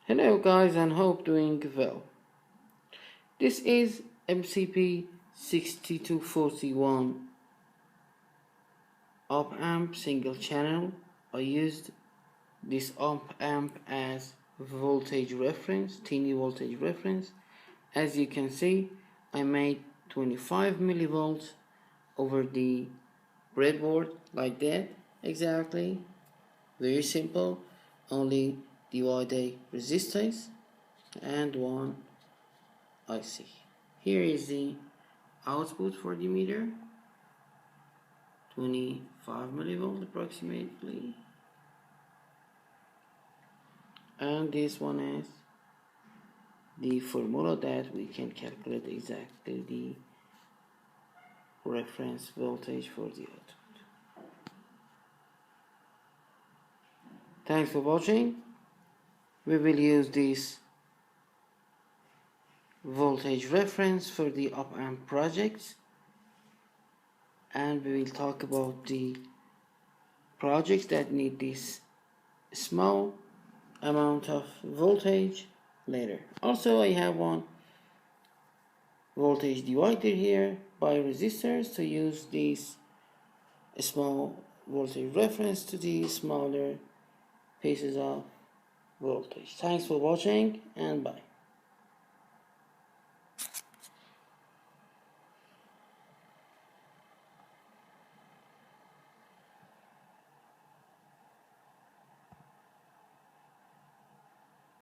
Hello guys, and hope doing well. This is MCP6241 opamp single channel. I used this opamp as voltage reference, teeny voltage reference. As you can see, I made 25 millivolts over the breadboard like that, exactly. Very simple. Only divide the resistance and one IC. Here is the output for the meter, 25 millivolt approximately, and this one is the formula that we can calculate exactly the reference voltage for the output. Thanks for watching. We will use this voltage reference for the op-amp projects, and we will talk about the projects that need this small amount of voltage later. Also, I have one voltage divider here by resistors to use this small voltage reference to the smaller pieces of voltage. Thanks for watching, and bye.